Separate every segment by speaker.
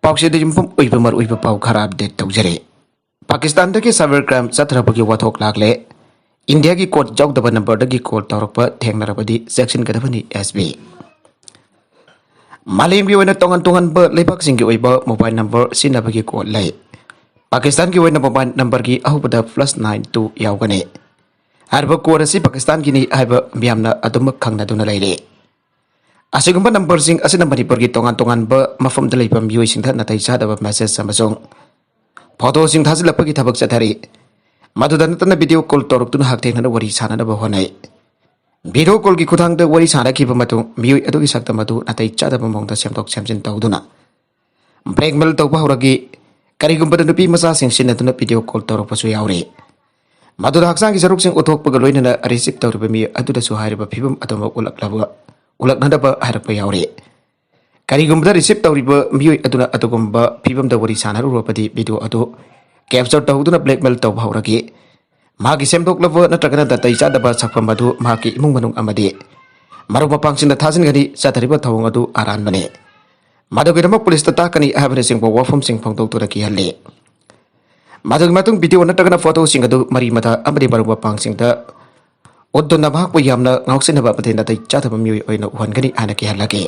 Speaker 1: पाउसे yum मर पाउ खरा अपडेट तौजरे पाकिस्तान की साइबर क्राइम चथरपगी वाथोक लागले इंडिया की कोर्ट जाउदब नंबर की कॉल तौरप थेंगनरबदी सेक्शन गदबनी एसबी मालेम की तोंगन तोंगन लेबाक मोबाइल नंबर सिनबगी कॉल ले पाकिस्तान की मोबाइल नंबर की अहुबद +92 यावगने हरब कोड असी पाकिस्तान की मियामना अदुम खंगनदुना लेरे असिगुंबा नंबर सिंग असिना मणिपुर की तोंगन तोंगन मफम दलेबा मियोइसिंग नतै चादब मैसेज समसों फोटो सिंग थाजिलपगी थबक चथरी मधुदा नतन वीडियो कॉल तौरक्तुना हकथेंगना वरी साननब होनाय वीडियो कॉल की खुदांग वरी सानखिब मतुंग मियोइ अदुगी सक्तम अदु नतै चादब मोंगदा सेमदोक सेमजिन तौदुना ब्लैकमेल तौबा हौरगी करिगुंबा नुपी मचा सिंग सिनदुना वीडियो कॉल तौरपसु यावरे मधुदा हक्सांग की सरुक सिंग उथोकपगा लोइनना रिसीव तौरब मि अदुदसु हारिबा फिबम अदम उलक्नदब हारप यावरे करिगुंबा रिसीव तौरिब मियोइ अदुना अदुगुंबा फिबम द वरी सानरुपदी वीडियो अदु कैप्चर तौदुना ब्लैकमेल तौबा हौरगी मागी सेमदोकलब नत्रगना दतै चादब सक्फम अदु मागी इमुंग मनुंग अमदि मरुप पांगसिंग थाजिनगनी चथरिब थवंग अदु आरानबने मदुगिदमक पुलिस ताकनी हाबने सिंग वफम सिंग फंगदोक्तुना किहल्ले मदुग मतुंग वीडियो नत्रगना फोटो सिंग अदु मरी मथा अमदि मरुप पांगसिंग द ओद्दुना भागपु यामना ngausinaba pathe natai chathaba mioi oina uhangani ana kihalage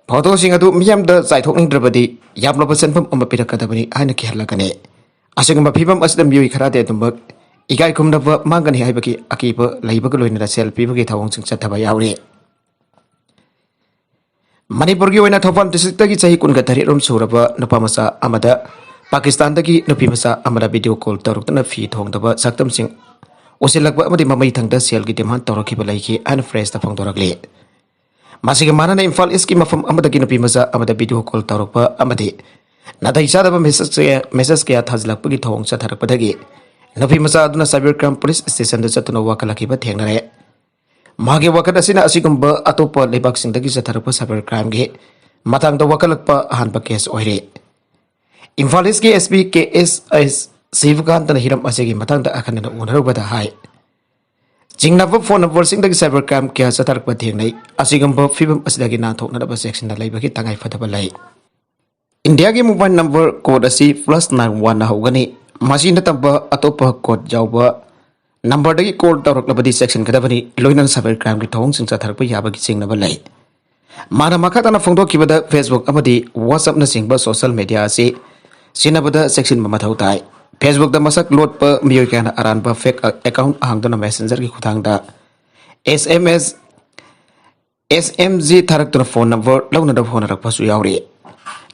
Speaker 1: photo सिंग अदु मियाम द चाइथोकनिंद्रबदी यामलबा सनफम अमा पिरकदबनी आना किहल्लगने असिगुंबा फिबम असद मियोइ खरादे अदुमक इगाइ खुमनब मांगनी हाइबकी अकीब लैबग लोइनरा सेल पिबगी थवंग सिंग चथबा यावरे मणिपुर की ओइना थौफाम डिस्ट्रिक्ट की चाही कुनगा तरेरोम सुरब नुपामसा अमदा पाकिस्तान की नुपीमसा अमदा वीडियो कॉल तौरक्तना फी थोंगदब सक्तम सिंग ओसिलकबा अमदि ममई थंगदा सेल की डिमांड तौरखिबा लैखि अन फ्रेश ता फंगदोरगले मासिग मानना इम्फाल ईस्ट की मफम अमदगी नुपीमसा अमदा वीडियो कॉल तौरकपा अमदि नाथै चादब मेसेज कया थाजलकपगी थोंग चथरकपदगी नुपीमसा अदुना साइबर क्राइम पुलिस स्टेशन द चतुना वाकलखिबा थेंगनरे मागे वकत असिना असिगुंबा अतोप लेबाकसिंगदगी चथरकपा साइबर क्राइम गे मथांगदा वकलकपा अहानबा केस ओइरे इम्फाल ईस्ट की एसपी के एस शिवकांतन हिरम असेगी मथांगदा अखनना उनरबदा हाय चिंगनब फोन नंबर सिंगदगी साइबर क्राइम क्या चथरकपा थेंगनै असिगुंबा फिबम असिदगी नाथोकनदब सेक्शन दा लैबगी तंगाई फदबा लै इंडिया की मोबाइल नंबर कोड असी +91 हौगनी मसी नतबा अतोप कोड जाउबा नंबर दगी कॉल तौरक्लबदी सेक्शन गदबनी लोइनन साइबर क्राइम की थोंग सिंग चथरकपा याबगी चिंगनबा लै माना मखातना फोंदोखिबदा फेसबुक अमदी व्हाट्सएप न सिंगबा सोशल मीडिया से सिनबदा सेक्शन मथौ ताई फेसबुक द मसक लोड प मियोइ kana aranba फेक अकाउंट हांगदना मैसेंजर की खुदांगदा SMG थारक्तना फोन नंबर लौनदा फोन रखपसु यावरे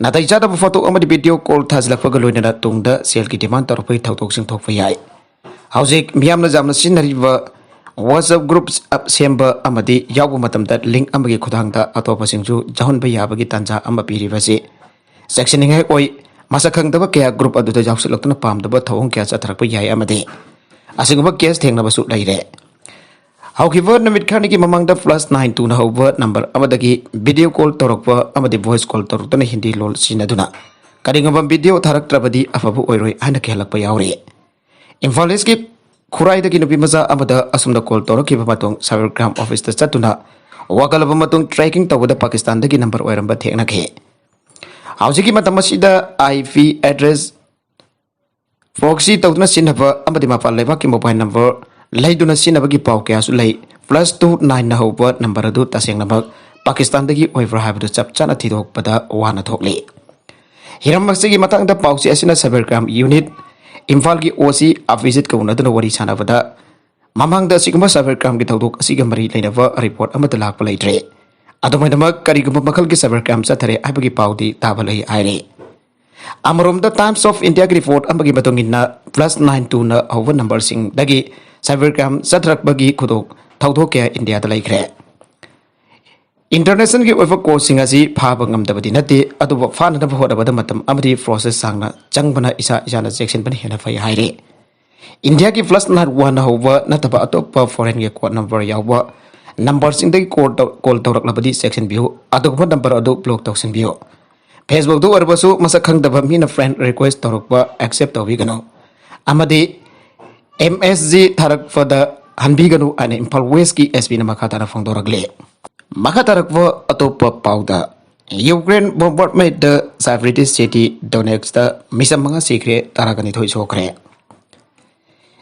Speaker 1: नाथाय चादब फोटो अमदि वीडियो कॉल थाजलकपगा लोइनना तुंगदा सेल की डिमांड तौरपै थौतोकसिंग थोकपा याय हौजिक मियामना जामना सिनरिबा WhatsApp ग्रुप सेम्बा अमदि यावबा मतमदा लिंक अमगी खुदांगदा अतोपसिंगजु जहनबा याबगी तंजा अमा पिरिबसे सेक्शनिंग है ओइ मसा खंगदब क्या ग्रुप अदुदा जावसलक्तना पामदब थवंग क्या चथरकपा याय अमदि असिगुंबा केस थेंगनबसु लैरे हौखिबा नमित खानी की ममंगदा +92 न हौबा नंबर अमदगी वीडियो कॉल तौरकपा अमदि वॉइस कॉल तौरक्तना हिंदी लोल सिनदुना करिंगबा वीडियो थारक्त्रबदी अफबु ओइरोय हाना केहलकपा यावरे इम्फाल ईस्ट की खुराइदगी नुपीमचा अमदा असुमदा कॉल तौरखिबा मतुंग साइबर क्राइम ऑफिस दा चतुना वाकलबा मतुंग ट्रैकिंग तौबदा पाकिस्तान दगी नंबर ओइरंबा थेंगनखे हौजिकी मतमसिदा IP एड्रेस फोक्सी तौदना सिनबा अमदि मपाल लेबाकी मोबाइल नंबर लैदुना सिनबगी पाउ कयासु लै +29 न हौबा नंबर अदु तसेंगनबक पाकिस्तान दगी ओइब्रा हाबदु चपचाना थिदोकपदा वाना थोकले हिरमक्सिगी मतंगदा पाउसी असिना साइबर क्राइम यूनिट इम्फाल की ओसी ऑफिस कौनदुना वरी सानबदा ममंगदा सिगुंबा साइबर क्राइम की थौदोक असिगा मरी लैनबा रिपोर्ट अमदा लाकपा लैत्रे अदुमैदमक करिगुंबा मखल की साइबर क्राइम चथरे हाइबगी पाउदी ताबा लै हाइरे अमरोमदा टाइम्स ऑफ इंडिया की रिपोर्ट अमगी मतुंगिना +92 न हौबा नंबर सिंग दगी साइबर क्राइम चथरकबगी खुदोक थौदोक क्या इंडिया दा लैख्रे इंटरनेशनल की ओइबा कोर्सिंग असि फाबा ngamdabadi nate aduba फाननब होदबदा मतम अमदी प्रोसेस सांगना चंगबना इसा इसाना सेक्शन बन हेना फै हाइरे इंडिया की +91 हौबा नतबा अतोप फॉरेन के कोड नंबर यावबा नंबर सिंग दगी कॉल तौरक्लबदी सेक्शन बियो अदुगबा नंबर अदु ब्लॉक तौसन बियो फेसबुक दु अरबसु मसक खंगदबा मीना फ्रेंड रिक्वेस्ट तौरकबा एक्सेप्ट तौबिगनो अमदी MSG थारकफदा हनबिगनु अने इम्फाल वेस्ट की SB न मखाताना फोंदोरगले मखातारकवा अतोप पाउदा Ukraine bombardment the separatist city Donetsk the misamanga sikre taragani thoi chokre.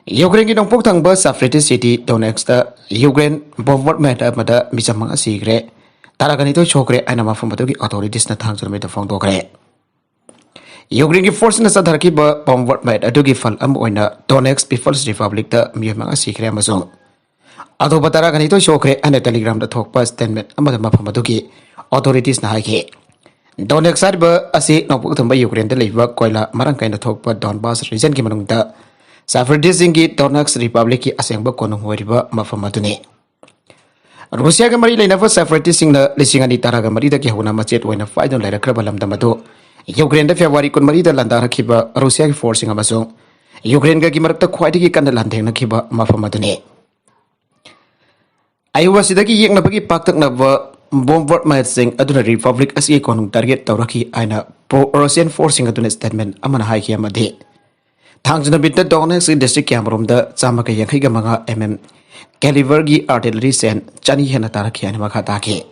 Speaker 1: Ukraine ki nongpok thangba separatist city Donetsk the Ukraine bombardment amada misamanga sikre taragani thoi chokre aina mafam batu ki authorities na thang jurme da phang dokre. Ukraine ki force na sadhar ki bombardment adu ki fal am oina Donetsk People's Republic the misamanga sikre amasung. Ado batara gani to chokre ane telegram da thokpa statement amada mafam batu ki authorities na haike Donetsk sarba asi nopuk thamba Ukraine da leiba koila marang kaina thokpa Donbas region ki manungta separatist singi Donetsk Republic ki asengba konong hoiriba mafam atune Russia ga mari leina separatist singna lisingani taraga mari da ki huna machet oina faidon laira kraba lamda madu Ukraine da February kun mari da landa rakhiba Russia ki forcing amasung Ukraine ga ki marakta khwaidi ki kan landeng na khiba mafam atune Ayuwa sidaki yekna bagi paktak na bombardment sing aduna republic asi konung target tawraki aina pro Russian forcing aduna statement amana haiki amade thangjana bitta Donetsk district Cameroon da chamaka yankhai ga manga caliber gi artillery sen chani hena taraki aina makha take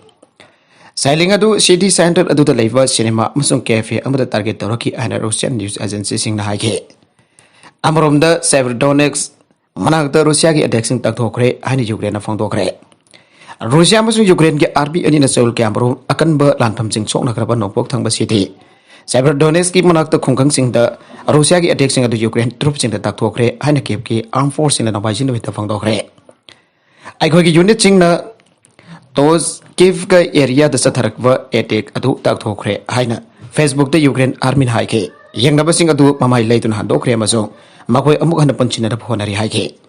Speaker 1: sailing adu city center adu da leiba cinema musung cafe amada target tawraki aina Russian news agency sing na haike amarom da Severodonetsk manak da Russia gi attack sing takthokre aina Ukraine na phangdokre Russia amasung Ukraine ke army ani na Seoul Cameroon akan ba lantham sing chok na kraba nopok thangba city Severodonetsk ki manak ta khongkhang sing da Russia ki attack sing adu Ukraine troops sing da takthokre haina kep ki armed force sing na bajin da phangdokre ai khoi ki unit sing na tos Kiev ka area da satharakwa attack adu takthokre haina Facebook da Ukraine army haike yengnaba sing adu mamai leitun handokre amasung makoi amuk hana panchina da phonari haike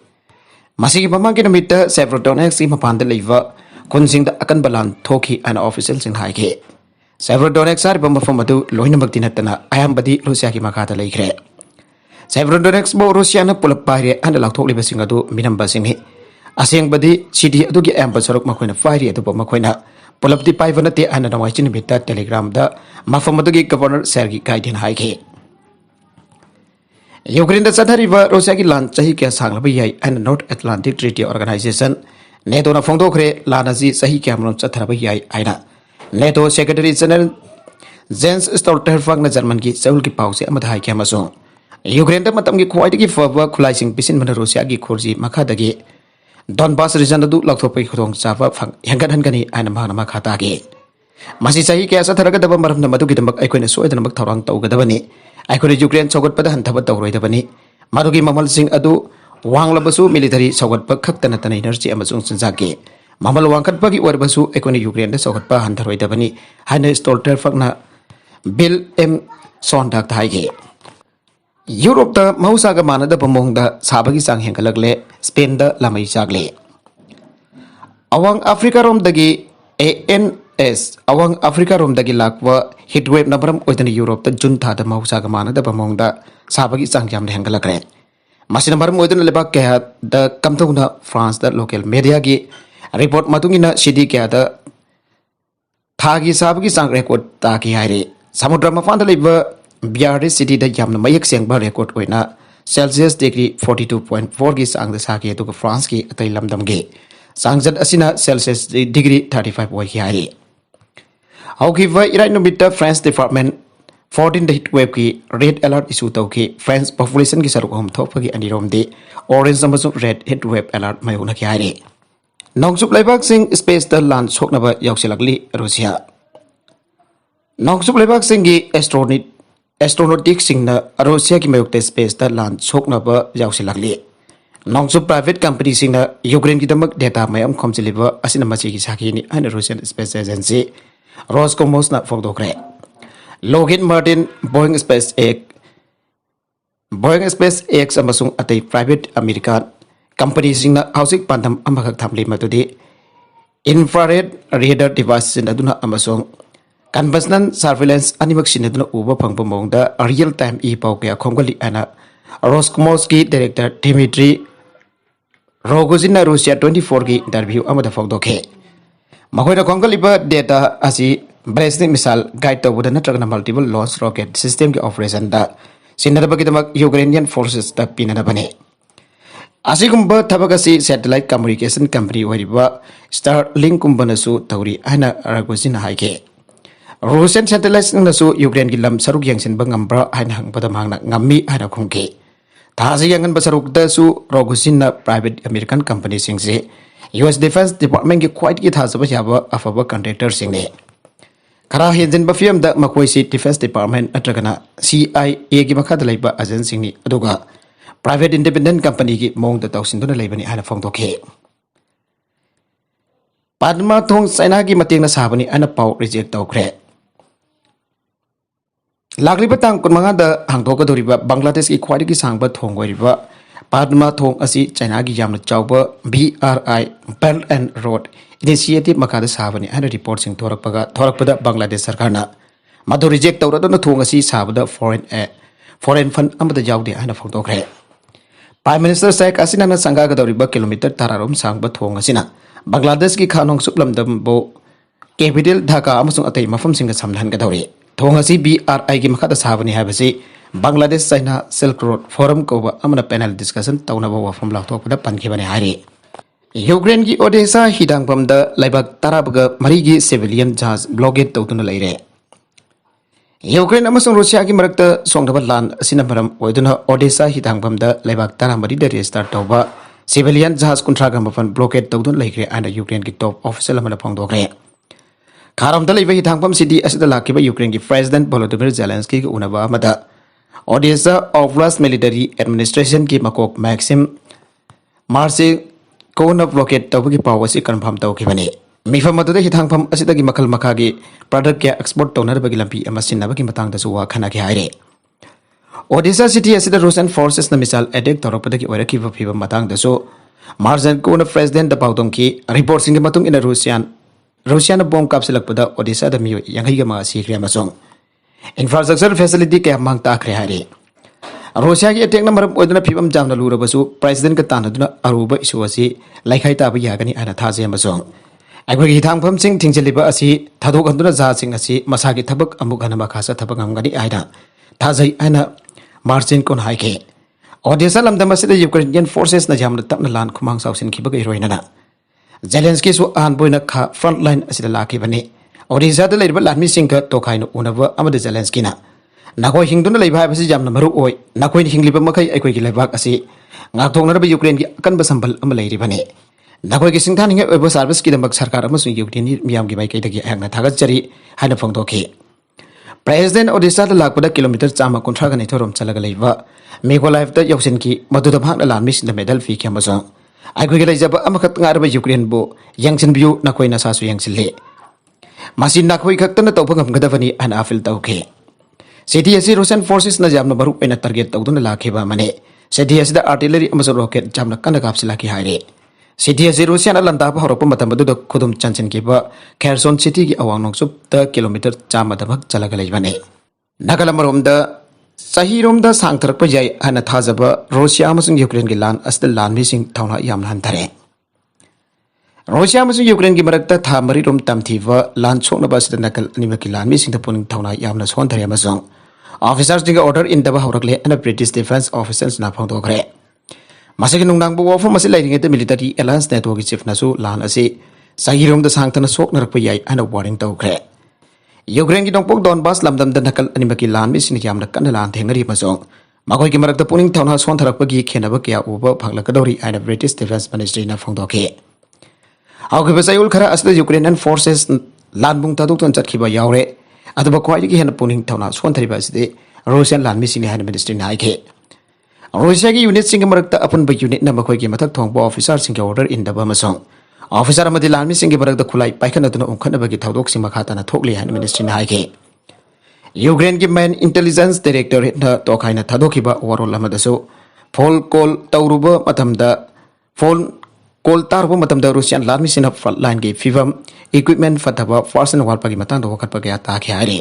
Speaker 1: Masigi pamang kinamita Severodonetsk si mapanda leiva kunsing da akan balan thoki an official sing haike Severodonetsk sar mafam adu loina magtinatana ayam badi Russia ki makata leikre Severodonetsk bo Russia na pulap pare an lakthok liba sing adu minam basing ni aseng badi city adu ki ayam basarok makoina fire adu makoina pulap di paivana te an na wachin bita telegram da mafam adu ki governor Sergei Gaidin haike Ukraine da sadhariba Russia ki lan chahi kya sanglaba yai and North Atlantic Treaty Organization NATO na phongdokre lanaji chahi kya mron chatharaba yai aina NATO Secretary General Jens Stoltenberg na German ki Seoul ki pause amada hai kya maso Ukraine da matam ki khwai ki faba khulaising pisin mana Russia ki khurji makha dagi Donbas region du lakthopei khotong chapa phang yangan hangani aina mahna makha ta ge masi chahi kya satharaga daba maram na madu ki damak aikoina soidana mak thorang tawgadabani Aikore Ukraine sogot pada hantaba tawroi dabani marugi mamal sing adu wanglabasu military sogot pa khaktana tana energy amasung sanjake mamal wangkat pagi warbasu aikone Ukraine da sogot pa hantaroi dabani haina Stoltenberg na Bill M Sonthare thaige Europe da mausa ga manada pamong da sabagi sang hengalagle Spain da lamai chagle awang Africa rom dagi awang Africa rom dagi lakwa heatwave nabaram oidani Europe ta June tha da mausa ga mana da bamong da sabagi changjam hengalakre masina baram oidana lebak ke da kamthuna France da local media gi report matungina city ke da thagi sabagi sang record ta ki haire samudra mafan da leba Biarritz city da yamna mayak seng ba record oina Celsius degree 42.4 gi sang da sake to France ki atai lamdam ge sangjat asina Celsius degree 35 oi ki haire However, irai numita France Department 14 heat wave ki red alert issue tauki France population ki saruk hom thok phagi anirom de orange amasung red heat wave alert mayuna ki haire Nongsup laibak sing space da land soknaba yauksilakli Russia Nongsup laibak sing gi astronautics sing na Russia ki mayukte space da land soknaba yauksilakli Nongsup private company sing na Ukraine ki damak data mayam khomchiliba asina machi ki sakhi ni an Russian space agency Roscosmos na phongdokre Lockheed Martin Boeing SpaceX amasung atai private American company singna housing pandam amakak thamli matudi infrared radar device sin aduna amasung conventional surveillance animak sin aduna uba phangpa mongda real time e pau kya khomgali ana Roscosmos ki director Dmitry Rogozin na Russia 24 ki interview amada phongdokhe Mahoida Kongaliba data asi ballistic missile guide to with a multiple launch rocket system ki operation da sinadabakidamak Ukrainian forces da pinanabane Asigumba tabagasi satellite communication company wariba Starlink kumbanasu tauri ana ragosina haike Russian satellites nasu Ukraine ki lam saruk yang sin bangambra hain hang pada mangna ngammi haina khungke thaji yangan basaruk da su rogusin na private American company singse US Defense Department ki quite ki thajaba yaba afaba contractor singne khara hinjin ba fiam da makoi si Defense Department atragana CIA ki makha da laiba agency ni aduga private independent company ki mong da tawsinduna laibani haina phongtokhe Padma thong China ki matingna sabani ana pau reject tawkhre Lagri batang kun manga da hangdok doriba Bangladesh ki khwari ki sangba thong goiriba Padma thong asi China ki yamna chawba BRI Belt and Road Initiative makada sabani ana report sing thorakpada Bangladesh sarkarna madu reject tawradona thong asi sabada foreign fund amada jawde ana phongtokre Prime Minister Sheikh Hasina na sanga ga doriba kilometer tararom sangba thong asina Bangladesh ki khanong suplam dambo capital Dhaka amasung atai mafam singa samdhan ga dori thong asi BRI ki makada sabani habasi Bangladesh China Silk Road Forum ko amana panel discussion tawna ba wafam laktok pada pankibane hari Ukraine ki Odessa hidang pamda laibak tarabaga marigi civilian jahaz blockade tawtuna leire Ukraine amasung Russia ki marakta songdaba lan asina maram oiduna Odessa hidang pamda laibak taramari da restart tawba civilian jahaz kuntraga mafan blockade tawdun leikre and Ukraine ki top official amana phongdokre Kharam da leiba hidangpam city asida lakiba Ukraine ki President Volodymyr Zelensky ki unaba amada Odessa Oblast Military Administration ki makok Maxim Marse kona blockade tawgi pawasi confirm tawkibani mifam aduda hidangpam asida ki makal makagi product ya export tawnar bagi lampi amasinna bagi matang da suwa khana ki haire Odessa city asida Russian forces na misal attack tawrapada ki oira ki phiba matang da so Marsen kona President da pawdong ki report sing matung ina Russian bomb kapsilakpada Odessa da miyo yangai ma sikre amasong infrastructure facility ke mang ta khre hari Russia ki attack na maram oduna phibam jamna lurabasu president ka tanaduna aruba isu asi laikhai ta ba yagani ana thaje amasong aigoi gi thangpham sing thingcheliba asi thadok anduna ja sing asi masagi thabak amuk hana makhasa thabak amgani aina thajai aina margin kon haike Odessa lamdam asida Ukrainian forces na jamna tapna lan khumang sausin khibaga heroina na Zelensky su an boina kha front line asida laki bani Odessa da leiba Lanmising ka tokhainu unaba amada Zelensky na nakoi hingduna leiba habasi jamna maru oi nakoi hingliba makai aikoi gi leibak asi ngakthongnarba Ukraine gi akanba sambal ama leiri bani nakoi gi singthan hinga oibo service ki damak sarkar amasu Ukraine miyam gi bai kai dagi ayakna thagat jari haina phongdokhi President Odessa da lakpada kilometer chama kontra ga nithorom chalaga leiba Mykolaiv da yoksin ki maduda bhakna Lanmising da medal fi khamasong Aigoi gi leijaba amakhat ngarba Ukraine bo yangsin biu nakoi na sasu yangsil Masin nakoi khaktana tawphangam gadavani an afil tawkhe City asi Russian forces na jamna baru ena target tawduna lakheba mane City asi da artillery amaso rocket jamna kana kapsila ki haire City asi Russian alanda pa horopa matam badu da khudum chanchin ki ba Kherson city ki awang nongsup ta kilometer chama dabak chalaga leibane Nagalamarom da Sahirom da sangtharakpa jai ana thajaba Russia amasung Ukraine ki lan asda Lanmising thouna yamna hantare Russia amasung Ukraine ki marakta tha marirom tamthiwa lan chokna basida nakal anima ki Lanmising da puning thouna yamna Sonthare amasung officers dinga order in daba horakle and British defense officers na phongdokre masagi nungnang bo offer masi lairing the military alliance network chief nasu lan ase Sahirom da sangthana soknarakpa jai ana warning tawkre Ukraine ki dongpok Donbas lamdam da nakal animaki Lanmising yamna kana lan thengari masong makoi ki marakta puning thouna Sontharakpa gi khenaba kya uba phaglakadori and British defense ministry na phongdokhe Aukiba sayul khara asda Ukrainian forces lanbung taduk ton chatkhiba yaure aduba khwai gi hena puning thouna Sonthare ba asde Russian Lanmising han ministry na haike Russia ki unit sing marakta apun ba unit na makoi ki mathak thongba officer sing order in daba masong Officer amadi Lanmising ki barak da khulai paikana tuna ongkhana bagi thaudok sing makha tana thokli han ministry na haike Ukraine ki main intelligence directorate na tokhaina thadokhiba overall amadasu phone call tawruba matamda phone call tarbo matamda Russian Lanmising front line ki fivam equipment fataba person walpa ki matang do wakatpa kya ta khare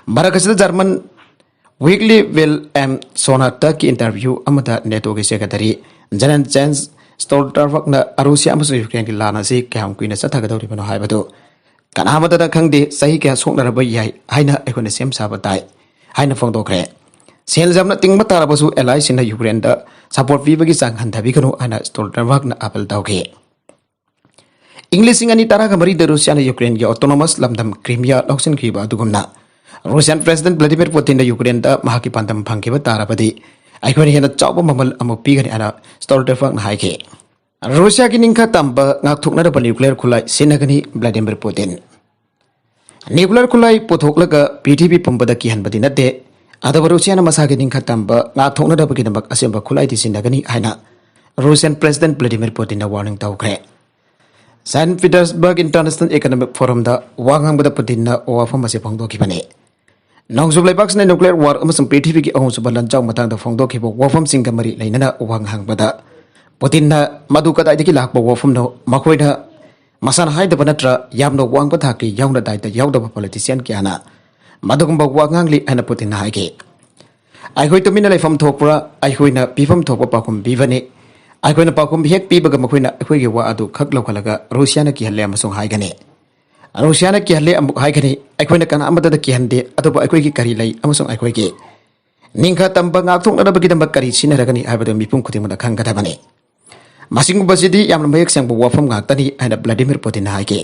Speaker 1: barakasida German weekly will sonata ki interview amada neto ki secretary Janan Jens Stoltenberg na Russia amasu Ukraine ki lana si kyam kuina sathagadori bano haibado kanamada da khangde sahi kya soknaraba yai haina ekone sem sabatai haina phongdokre sel jamna tingma tarabasu ally sina Ukraine da support vi bagi sang hanthabi kanu ana Stoltenberg na apel tawke English ingani taraga mari de Russia na Ukraine ge autonomous lamdam Crimea loksin khiba dugumna Russian President Vladimir Putin na Ukraine da mahaki pandam phangkiba tarabadi aikoni hena chawba mamal amu pigani ana Sonthare fak na haike Russia ki ningkha tamba ngak thukna da nuclear khulai sinagani Vladimir Putin Nuclear khulai pothoklaga PTV pumbada ki hanbadi nate adaba Russia na masagi ningkha tamba ngak thukna da bagi nambak asemba khulai ti sinagani haina Russian President Vladimir Putin na warning tawkre St. Petersburg International Economic Forum da wangang bada Putin na wafam ase phangdoki bane Nongsup leibak na nuclear war amasung PTV ki ahong subalan jaw matang da phangdoki bo wafam singga mari lainana wanghang bada Putin na madu kadai diki lakbo wafam no makhoi na masan hai da banatra yamno wang pathaki yauna dai da yawda politician kiana madugumba wangang li ana Putin na haike ai hoi tumina leifam thokpura ai hoi na pifam thokpa pakum bivane ai hoi na pakum hek pibaga makhoi na hoi ge wa adu khak lokhalaga Russia na ki halle amasung haigane Russia na ki halle amuk haigane ai hoi na kana amada da ki hande adu ai hoi ki kari lai amasung ai hoi ge ningkha tamba ngak thok na da bagi damba kari sinaragani abada mipum khuting da khang gada bane Masing basidi yam mayek sang wafam ngakani ana Vladimir Putin haike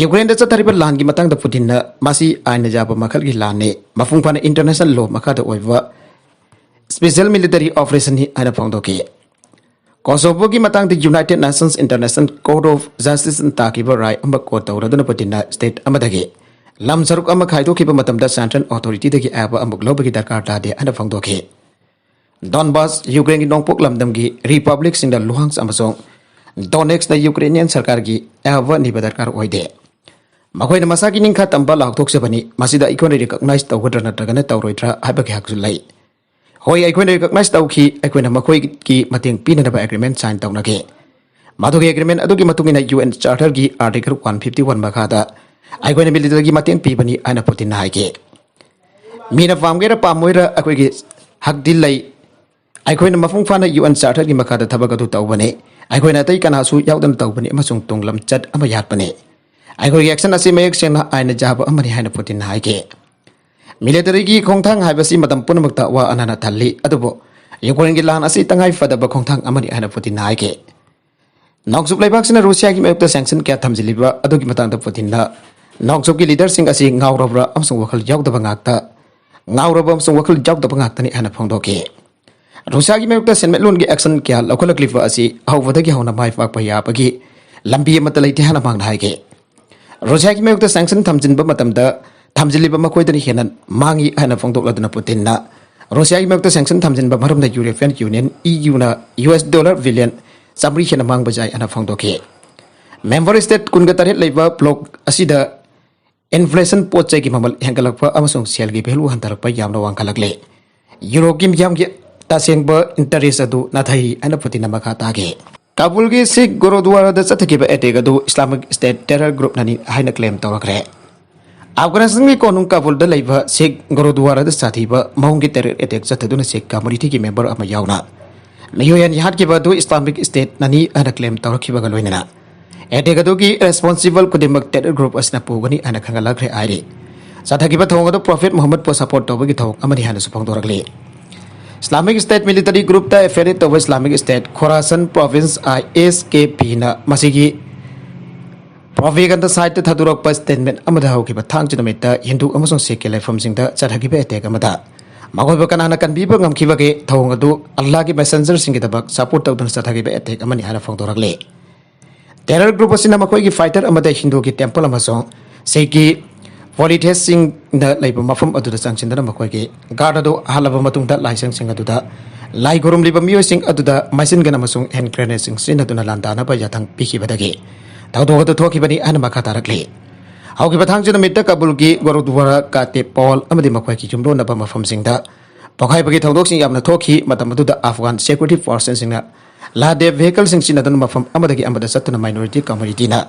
Speaker 1: Ukraine da chathariba lan gi matang da Putin na masi aina jaba makhal gi lane mafung phana international law makha da oiwa special military operation hi ana phangdoki Kosovo gi matang da United Nations International Court of Justice takiba rai amba ko tawraduna Putin na state amadagi lam saruk ama khaido ki matam da central authority da gi aba amuk lobagi darkar ta de ana phangdoki Donbas Ukraine ki nongpok lamdam gi Republic singda Luhansk amasong Donetsk na Ukrainian sarkar gi ava ni badarkar oide Makhoi na masaki ningkha tamba lakthok sabani masida ikone recognize tawgadra natragana tawroitra habaki haksulai Hoi ikone recognize tawki ikone makhoi ki mating pinanaba agreement sign tawnage Madugi agreement adugi matungina UN Charter gi Article 151 makhada ikone military gi mating pibani ana Putin na haike Mina famgera pamoira akoi gi hakdil lai Aikhoina mafung fana UN Charter gi makada thabak adu tawbane aikhoina tai kana su yawdan tawbane amasung tunglam chat ama yatpane aikhoi action asi mayek sena aina jaba amani haina Putin haike military gi khongthang haibasi matam punamakta wa anana thalli adubo Ukraine gi lan asi tangai fadaba khongthang amani haina Putin haike Nongsup leibak sena Russia gi mayukta sanction kya thamjiliba adu gi matang da Putin na Nongsup gi leader sing asi ngawrabra amasung wakhal yawdaba ngakta ngawraba amasung wakhal yawdaba ngakta ni ana phongdoki Russia gi mayukta senmetlun gi action kya lokholaklifa asi hawada gi hawna mai fak paya pagi lambi matalai ti hana mang haike Russia gi mayukta sanction thamjinba matamda thamjiliba makoidani henan mangi hana phongdok laduna Putin na Russia gi mayukta sanction thamjinba maramda European Union EU na US dollar billion samri hena mang bajai ana phongdoki member state kunga taret leiba block asida inflation pochai gi mamal hengalakpa amasung sel gi value hantarakpa yamna wangkalakle euro gi yam gi Tasengba interest adu nathai ana Putin makha tage Kabul gi Sikh Gurudwara da chathakiba attack adu Islamic State terror group nani haina claim tawrakre Afghanistan gi konung Kabul da leiba Sikh Gurudwara da sathiba mahung gi terror attack chathaduna Sikh community gi member ama yauna Mayoyan yahat gi badu Islamic State nani ana claim tawrakiba galoinana attack adu gi responsible kudimak terror group asna pugani ana khangalakre aire chathakiba thong adu Prophet Muhammad po support tawbagi thok amani hana supang dorakle Islamic State military group ta affiliate of Islamic State Khorasan province ISKP na masigi propaganda site ta thadurok pa statement amada hauki ba thang chinometa Hindu amasong Sikh ke lefam singda chathagi ba attack amada magoi ba kanana kan biba ngam khiba ge thong adu Allah ki messenger sing tabak support tawdun chathagi ba attack amani hana phang dorakle terror group asina makoi gi fighter amada Hindu ki temple amasong Sikh Politis sing da laiba mafam aduda changchinda makoi ge guard adu halaba matungda laisang sing aduda lai gorum liba miyo sing aduda machine gun amasung hand grenade sing sin aduna landa na ba yathang piki badage tawdo adu thoki bani an makha tarakle hauki bathang jina mitta Kabul gi Gurudwara ka te Paul amadi makoi ki jumro na ba mafam sing da pokhai bagi thawdok sing yamna thoki matam aduda Afghan security forces sing na la de vehicle sing sin aduna mafam amadagi amada satuna minority community na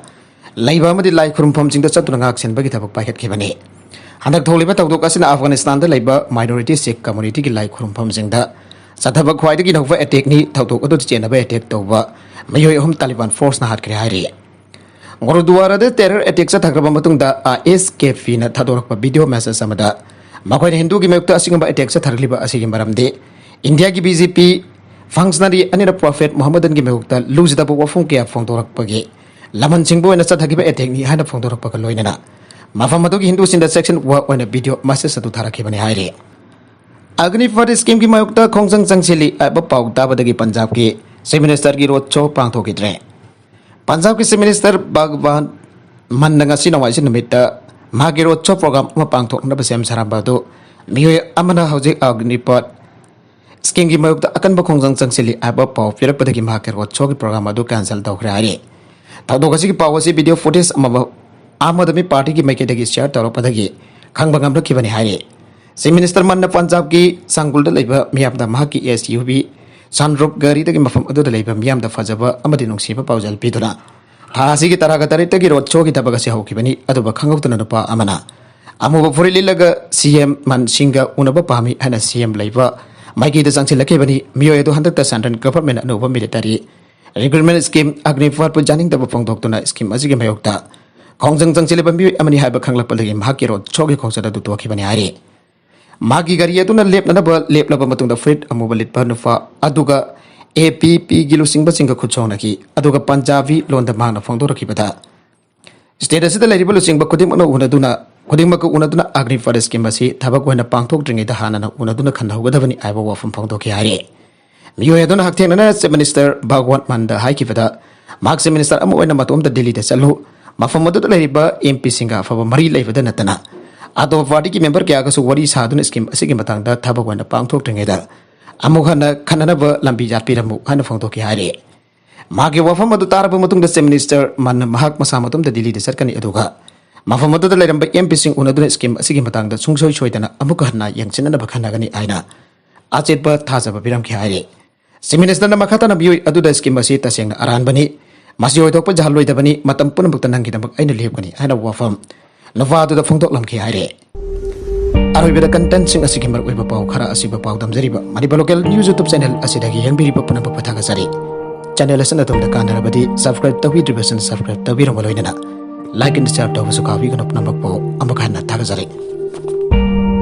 Speaker 1: Laiba amadi lai khurumpham singda chatuna ngak sen bagi thabak paikhat khibani hanak tholiba tawdok asina Afghanistan da laiba minority Sikh community gi lai khurumpham singda sathabak khwai gi nokwa attack ni thawdok adu chena ba attack tawba mayoi hom Taliban force na hat kre hairi Gurudwara da terror attack sa thakraba matungda ASKP na thadorakpa video message amada makhoi Hindu gi mayukta asingba attack sa tharliba asigi maramde India gi BJP functionary anira Prophet Muhammadan gi mayukta luzda bo wafung ke phongdorakpa gi Lanmising boy na chathagi ba etek ni haina phongdorok pa loinana mafam adu gi hindu sinda section wa oina video message atu tharaki bani haire Agnifier scheme ki mayukta khongsang changsili aba pau tabadagi Punjab ki Chief Minister ki road show pangthokidre Punjab ki Chief Minister Bhagwan Mannanga sinawai sinumita magi road show program ma pangthokna ba sem sarambadu miyoy amana hauji Agnifier scheme ki mayukta akan ba khongsang changsili aba pau pirapadagi magi road show ki program adu cancel tawkhre haire Tadokasi ki pawasi video footage amadami party ki maikedagi share tawropadagi khangbangam rakibani haire Chief Minister Manna Punjab ki Sangulda leiba miyamda mahaki SUV Sanrup gari dagi mafam adu leiba miyamda fajaba amadi nungsiba paujal piduna thasi ki taraga tarita ki road show ki tabagasi hawkibani aduba khangautuna nupa amana amuba furililaga CM Mansinga unaba pami hana CM leiba maiki da sangsilakibani miyo edu handakta central government anuba military recruitment scheme Agnifier pu janing da phongdoktuna scheme asigi mayokta khongjang jangsileba miyo amani haiba khanglakpalagi mahaki road show ki khongsada du tokibani hari Magi gari aduna leplaba matungda freight amuba litpa nufa aduga APP gilusingba singa khuchonaki aduga Punjabi londa mangna phongdorakibada state asida leriba lusingba kudimana unaduna Agnifier scheme asi thabak hoina pangthok dringida hanana unaduna khanhaugadabani aiba wafam phongdoki hari miyo aduna hakthengna Chief Minister Bhagwan Manda haikibada Mark Chief Minister amu hoina matomda Delhi da chalu mafam aduna leriba MP singa faba mari leibada natana Ato party ki member kya kasu wari sadun scheme asigi matangda thabak wana pangthok tringeda amukhana khananaba lambi japiramu hana phongtoki haire magi wafam adu taraba matungda Chief Minister man mahak masa matumda Delhi da sarkani aduga mafam adu leiramba MP sing unaduna scheme asigi matangda sungsoi soidana amukha hana yangchinana bakhanagani aina achetba thajaba biram ki haire Chief Minister na makhata na bioi adu da scheme asi tasengna aranbani masi hoidokpa jahalloidabani matam punamukta nangidabak aina lehbani aina wafam Nova the Fungdok Lamki Hire. Arabida content sing a sikimber with a pow kara asiba pow damzariba. Maniba local news YouTube channel asidagi young biri papana patagasari. Channel lesson at the Kanarabadi, subscribe to video subscribe to Viramaloina. Like and share to Sukavi and Upnamako, Amakana Tagazari.